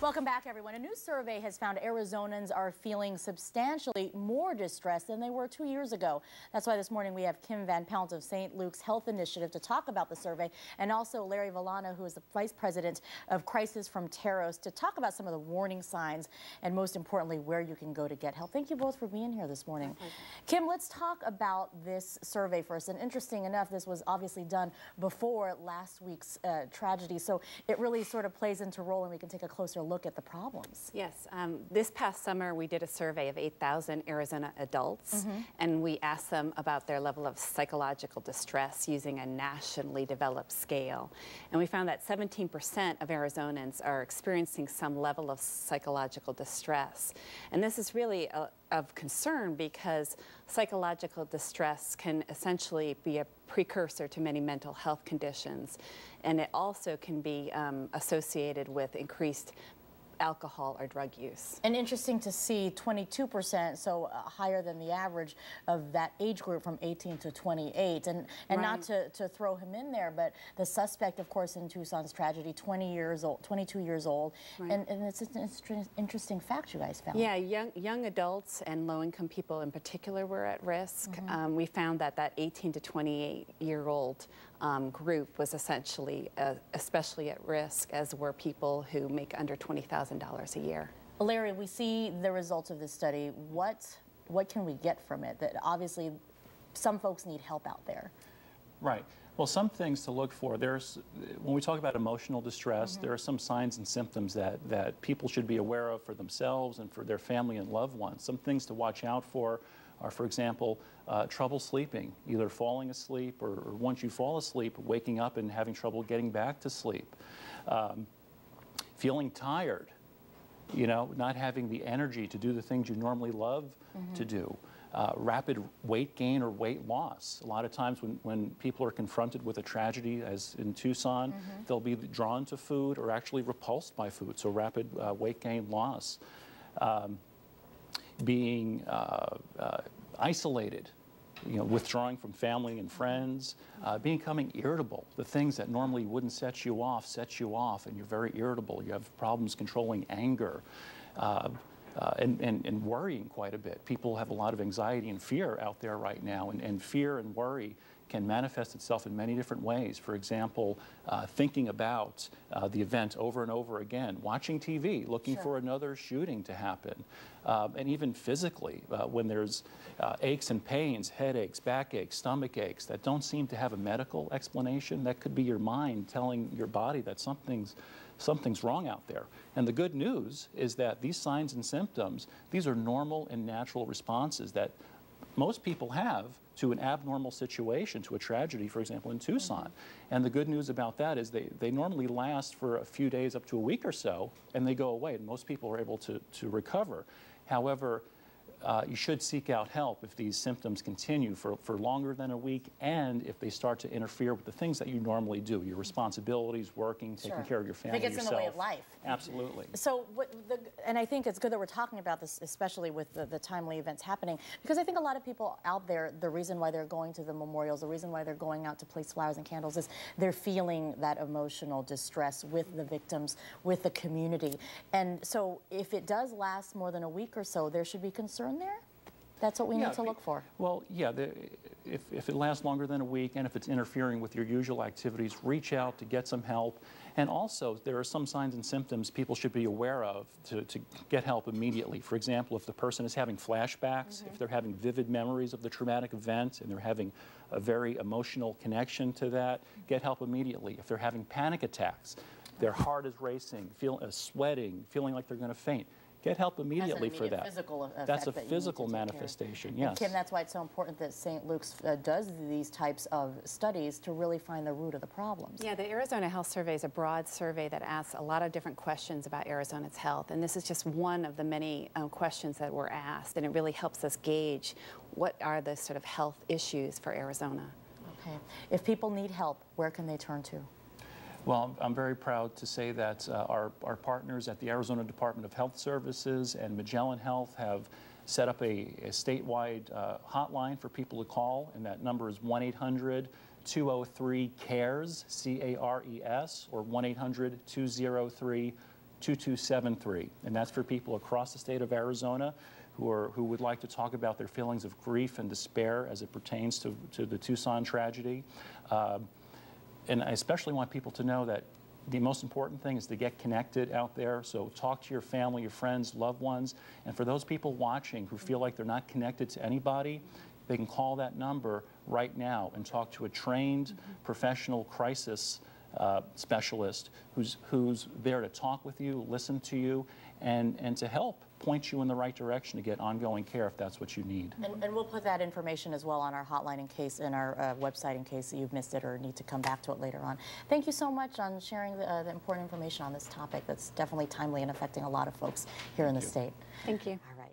Welcome back, everyone. A new survey has found Arizonans are feeling substantially more distressed than they were 2 years ago. That's why this morning we have Kim VanPelt of St. Luke's Health Initiative to talk about the survey, and also Larry Villano, who is the Vice President of Crisis from Taros, to talk about some of the warning signs and, most importantly, where you can go to get help. Thank you both for being here this morning. Kim, let's talk about this survey first. And interesting enough, this was obviously done before last week's tragedy, so it really sort of plays into role, and we can take a closer look at the problems. Yes, this past summer we did a survey of 8,000 Arizona adults, and we asked them about their level of psychological distress using a nationally developed scale. And we found that 17% of Arizonans are experiencing some level of psychological distress. And this is really of concern because psychological distress can essentially be a precursor to many mental health conditions, and it also can be associated with increased alcohol or drug use. And interesting to see 22%, so higher than the average of that age group from 18 to 28. And right. Not to throw him in there, but the suspect, of course, in Tucson's tragedy, 22 years old. Right. And it's an interesting fact you guys found. Yeah, young adults and low-income people in particular were at risk. We found that 18 to 28-year-old group was essentially especially at risk, as were people who make under $20,000 a year. Larry, we see the results of this study. What can we get from it? That obviously some folks need help out there. Right. Well, some things to look for. When we talk about emotional distress, there are some signs and symptoms that people should be aware of for themselves and for their family and loved ones. Some things to watch out for are, for example, trouble sleeping, either falling asleep or once you fall asleep, waking up and having trouble getting back to sleep. Feeling tired, not having the energy to do the things you normally love to do. Rapid weight gain or weight loss. A lot of times when people are confronted with a tragedy, as in Tucson, they'll be drawn to food or actually repulsed by food, so rapid weight gain loss. Being isolated, withdrawing from family and friends, becoming irritable. The things that normally wouldn't set you off, and you're very irritable. You have problems controlling anger. And worrying quite a bit. People have a lot of anxiety and fear out there right now, and fear and worry can manifest itself in many different ways. For example, thinking about the event over and over again, watching TV, looking for another shooting to happen, and even physically, when there's aches and pains, headaches, backaches, stomach aches that don't seem to have a medical explanation. That could be your mind telling your body that something's wrong out there. And the good news is that these signs and symptoms, these are normal and natural responses that most people have to an abnormal situation, to a tragedy, for example, in Tucson. And the good news about that is they normally last for a few days up to a week or so, and they go away, and most people are able to recover. However, you should seek out help if these symptoms continue for longer than a week, and if they start to interfere with the things that you normally do, your responsibilities, working, taking care of your family, yourself. It gets in the way of life. Absolutely. So, and I think it's good that we're talking about this, especially with the timely events happening, because I think a lot of people out there, the reason why they're going to the memorials, the reason why they're going out to place flowers and candles is they're feeling that emotional distress with the victims, with the community. And so if it does last more than a week or so, there should be concern there? That's what we need to look for. Well, yeah, if it lasts longer than a week and if it's interfering with your usual activities, reach out to get some help. And also, there are some signs and symptoms people should be aware of to get help immediately. For example, if the person is having flashbacks, if they're having vivid memories of the traumatic event and they're having a very emotional connection to that, get help immediately. If they're having panic attacks, their heart is racing, sweating, feeling like they're going to faint, get help immediately for that. That's a physical manifestation, yes. And Kim, that's why it's so important that St. Luke's does these types of studies to really find the root of the problems. Yeah, the Arizona Health Survey is a broad survey that asks a lot of different questions about Arizona's health, and this is just one of the many questions that were asked, and it really helps us gauge what are the sort of health issues for Arizona. Okay. If people need help, where can they turn to? Well, I'm very proud to say that our partners at the Arizona Department of Health Services and Magellan Health have set up a statewide hotline for people to call, and that number is 1-800-203-CARES, C-A-R-E-S, or 1-800-203-2626. 2273, and that's for people across the state of Arizona who would like to talk about their feelings of grief and despair as it pertains to the Tucson tragedy. And I especially want people to know that the most important thing is to get connected out there. So talk to your family, your friends, loved ones. And for those people watching who feel like they're not connected to anybody, they can call that number right now and talk to a trained professional crisis specialist who's there to talk with you, listen to you, and to help point you in the right direction to get ongoing care if that's what you need. And we'll put that information as well on our hotline in case, in our website in case you've missed it or need to come back to it later on. Thank you so much on sharing the important information on this topic that's definitely timely and affecting a lot of folks here in the state. Thank you. All right.